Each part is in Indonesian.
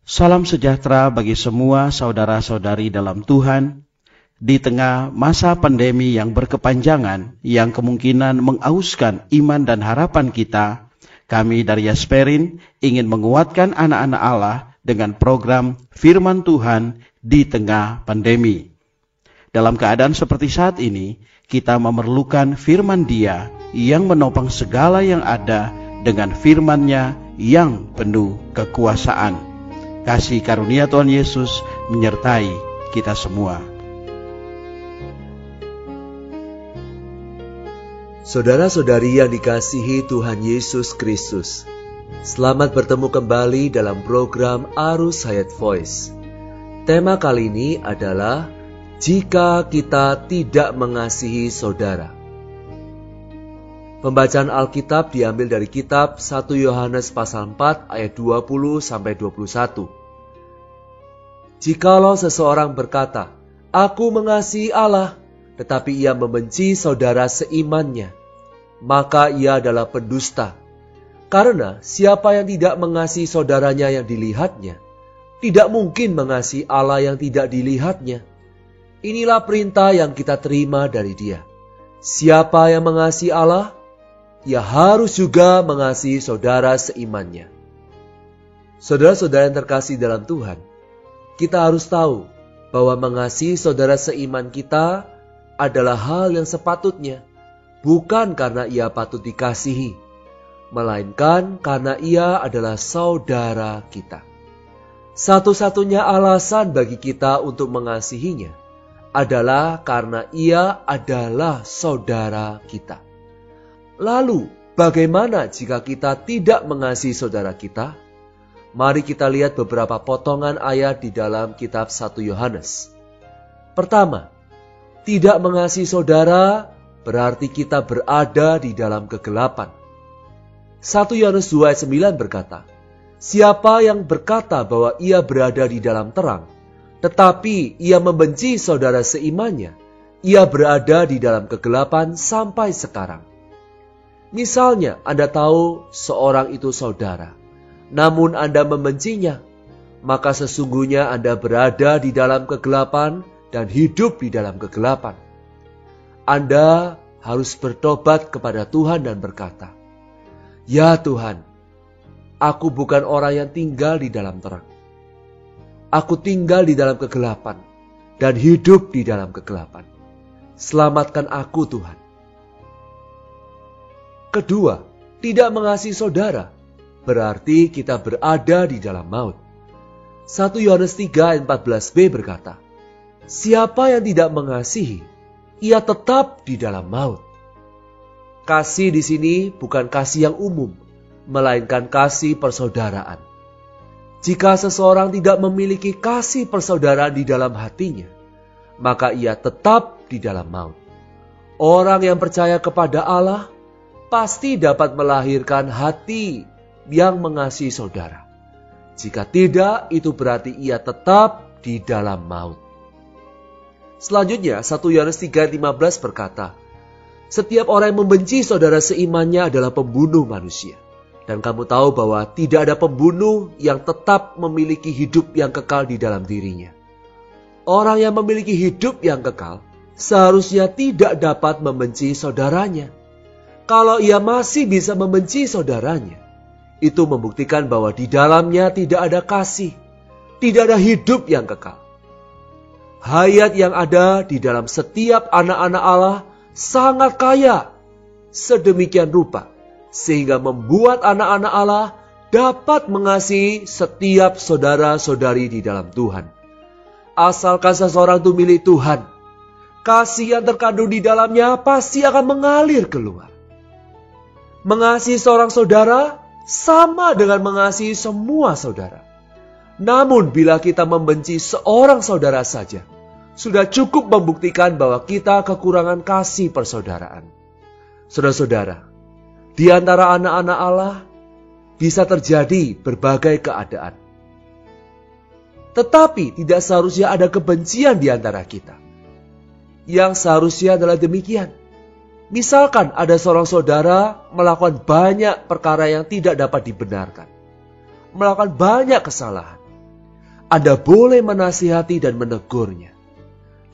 Salam sejahtera bagi semua saudara-saudari dalam Tuhan. Di tengah masa pandemi yang berkepanjangan, yang kemungkinan mengauskan iman dan harapan kita, kami dari Yasperin ingin menguatkan anak-anak Allah dengan program Firman Tuhan di tengah pandemi. Dalam keadaan seperti saat ini, kita memerlukan firman Dia yang menopang segala yang ada dengan firman-Nya yang penuh kekuasaan. Kasih karunia Tuhan Yesus menyertai kita semua. Saudara-saudari yang dikasihi Tuhan Yesus Kristus, selamat bertemu kembali dalam program Arus Hayat Voice. Tema kali ini adalah jika kita tidak mengasihi saudara. Pembacaan Alkitab diambil dari kitab 1 Yohanes pasal 4 ayat 20-21. Jikalau seseorang berkata, "Aku mengasihi Allah," tetapi ia membenci saudara seimannya, maka ia adalah pendusta. Karena siapa yang tidak mengasihi saudaranya yang dilihatnya, tidak mungkin mengasihi Allah yang tidak dilihatnya. Inilah perintah yang kita terima dari Dia. Siapa yang mengasihi Allah, ia harus juga mengasihi saudara seimannya. Saudara-saudara yang terkasih dalam Tuhan, kita harus tahu bahwa mengasihi saudara seiman kita adalah hal yang sepatutnya, bukan karena ia patut dikasihi, melainkan karena ia adalah saudara kita. Satu-satunya alasan bagi kita untuk mengasihinya adalah karena ia adalah saudara kita. Lalu, bagaimana jika kita tidak mengasihi saudara kita? Mari kita lihat beberapa potongan ayat di dalam kitab 1 Yohanes. Pertama, tidak mengasihi saudara berarti kita berada di dalam kegelapan. 1 Yohanes 2 ayat 9 berkata, "Siapa yang berkata bahwa ia berada di dalam terang, tetapi ia membenci saudara seimannya, ia berada di dalam kegelapan sampai sekarang." Misalnya Anda tahu seorang itu saudara, namun Anda membencinya, maka sesungguhnya Anda berada di dalam kegelapan dan hidup di dalam kegelapan. Anda harus bertobat kepada Tuhan dan berkata, "Ya Tuhan, aku bukan orang yang tinggal di dalam terang. Aku tinggal di dalam kegelapan dan hidup di dalam kegelapan. Selamatkan aku Tuhan." Kedua, tidak mengasihi saudara berarti kita berada di dalam maut. 1 Yohanes 3 ayat 14b berkata, "Siapa yang tidak mengasihi, ia tetap di dalam maut." Kasih di sini bukan kasih yang umum, melainkan kasih persaudaraan. Jika seseorang tidak memiliki kasih persaudaraan di dalam hatinya, maka ia tetap di dalam maut. Orang yang percaya kepada Allah pasti dapat melahirkan hati yang mengasihi saudara. Jika tidak, itu berarti ia tetap di dalam maut. Selanjutnya, 1 Yohanes 3:15 berkata, "Setiap orang yang membenci saudara seimannya adalah pembunuh manusia." Dan kamu tahu bahwa tidak ada pembunuh yang tetap memiliki hidup yang kekal di dalam dirinya. Orang yang memiliki hidup yang kekal seharusnya tidak dapat membenci saudaranya. Kalau ia masih bisa membenci saudaranya, itu membuktikan bahwa di dalamnya tidak ada kasih, tidak ada hidup yang kekal. Hayat yang ada di dalam setiap anak-anak Allah sangat kaya, sedemikian rupa, sehingga membuat anak-anak Allah dapat mengasihi setiap saudara-saudari di dalam Tuhan. Asalkan seseorang itu milik Tuhan, kasih yang terkandung di dalamnya pasti akan mengalir keluar. Mengasihi seorang saudara sama dengan mengasihi semua saudara. Namun bila kita membenci seorang saudara saja, sudah cukup membuktikan bahwa kita kekurangan kasih persaudaraan. Saudara-saudara, di antara anak-anak Allah bisa terjadi berbagai keadaan. Tetapi tidak seharusnya ada kebencian di antara kita. Yang seharusnya adalah demikian. Misalkan ada seorang saudara melakukan banyak perkara yang tidak dapat dibenarkan, melakukan banyak kesalahan, Anda boleh menasihati dan menegurnya,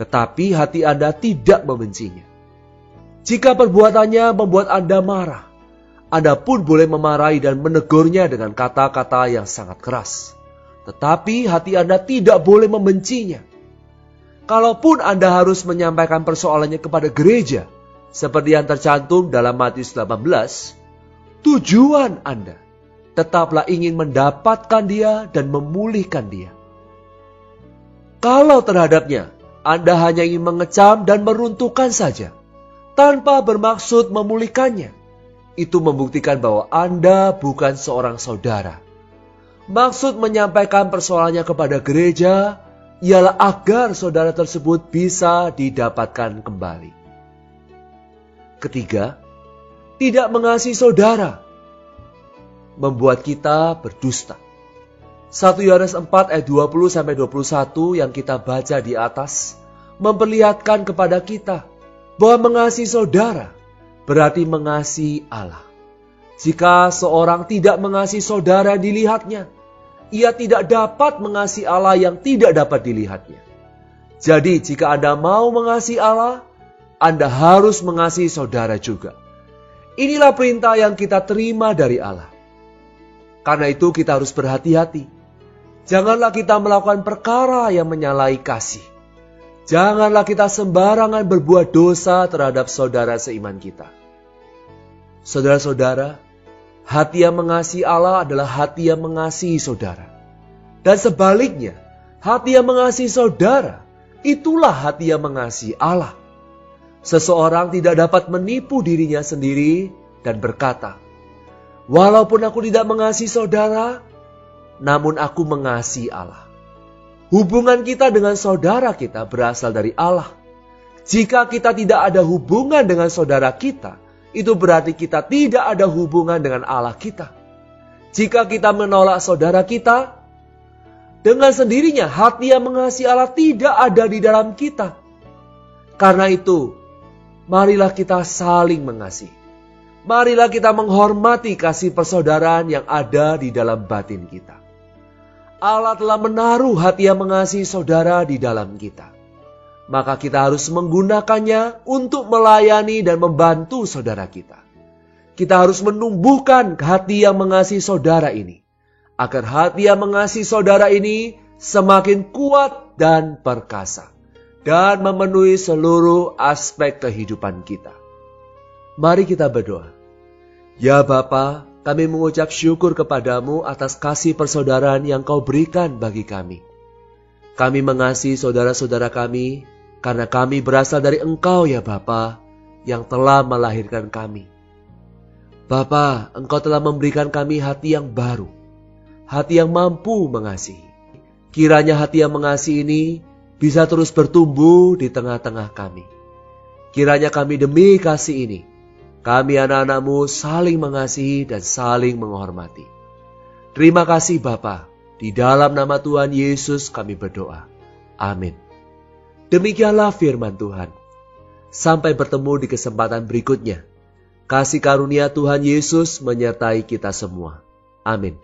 tetapi hati Anda tidak membencinya. Jika perbuatannya membuat Anda marah, Anda pun boleh memarahi dan menegurnya dengan kata-kata yang sangat keras. Tetapi hati Anda tidak boleh membencinya. Kalaupun Anda harus menyampaikan persoalannya kepada gereja, seperti yang tercantum dalam Matius 18, tujuan Anda tetaplah ingin mendapatkan dia dan memulihkan dia. Kalau terhadapnya, Anda hanya ingin mengecam dan meruntuhkan saja, tanpa bermaksud memulihkannya, itu membuktikan bahwa Anda bukan seorang saudara. Maksud menyampaikan persoalannya kepada gereja ialah agar saudara tersebut bisa didapatkan kembali. Ketiga, tidak mengasihi saudara membuat kita berdusta. 1 Yohanes 4 ayat 20-21 yang kita baca di atas memperlihatkan kepada kita bahwa mengasihi saudara berarti mengasihi Allah. Jika seorang tidak mengasihi saudara yang dilihatnya, ia tidak dapat mengasihi Allah yang tidak dapat dilihatnya. Jadi jika Anda mau mengasihi Allah, Anda harus mengasihi saudara juga. Inilah perintah yang kita terima dari Allah. Karena itu kita harus berhati-hati. Janganlah kita melakukan perkara yang menyalahi kasih. Janganlah kita sembarangan berbuat dosa terhadap saudara seiman kita. Saudara-saudara, hati yang mengasihi Allah adalah hati yang mengasihi saudara. Dan sebaliknya, hati yang mengasihi saudara, itulah hati yang mengasihi Allah. Seseorang tidak dapat menipu dirinya sendiri dan berkata, walaupun aku tidak mengasihi saudara, namun aku mengasihi Allah. Hubungan kita dengan saudara kita berasal dari Allah. Jika kita tidak ada hubungan dengan saudara kita, itu berarti kita tidak ada hubungan dengan Allah kita. Jika kita menolak saudara kita, dengan sendirinya hati yang mengasihi Allah tidak ada di dalam kita. Karena itu, marilah kita saling mengasihi. Marilah kita menghormati kasih persaudaraan yang ada di dalam batin kita. Allah telah menaruh hati yang mengasihi saudara di dalam kita. Maka kita harus menggunakannya untuk melayani dan membantu saudara kita. Kita harus menumbuhkan hati yang mengasihi saudara ini, agar hati yang mengasihi saudara ini semakin kuat dan perkasa, dan memenuhi seluruh aspek kehidupan kita. Mari kita berdoa. Ya Bapa, kami mengucap syukur kepadamu atas kasih persaudaraan yang kau berikan bagi kami. Kami mengasihi saudara-saudara kami, karena kami berasal dari Engkau ya Bapa, yang telah melahirkan kami. Bapa, Engkau telah memberikan kami hati yang baru, hati yang mampu mengasihi. Kiranya hati yang mengasihi ini bisa terus bertumbuh di tengah-tengah kami. Kiranya kami demi kasih ini, kami anak-anak-Mu saling mengasihi dan saling menghormati. Terima kasih Bapa, di dalam nama Tuhan Yesus kami berdoa. Amin. Demikianlah firman Tuhan. Sampai bertemu di kesempatan berikutnya. Kasih karunia Tuhan Yesus menyertai kita semua. Amin.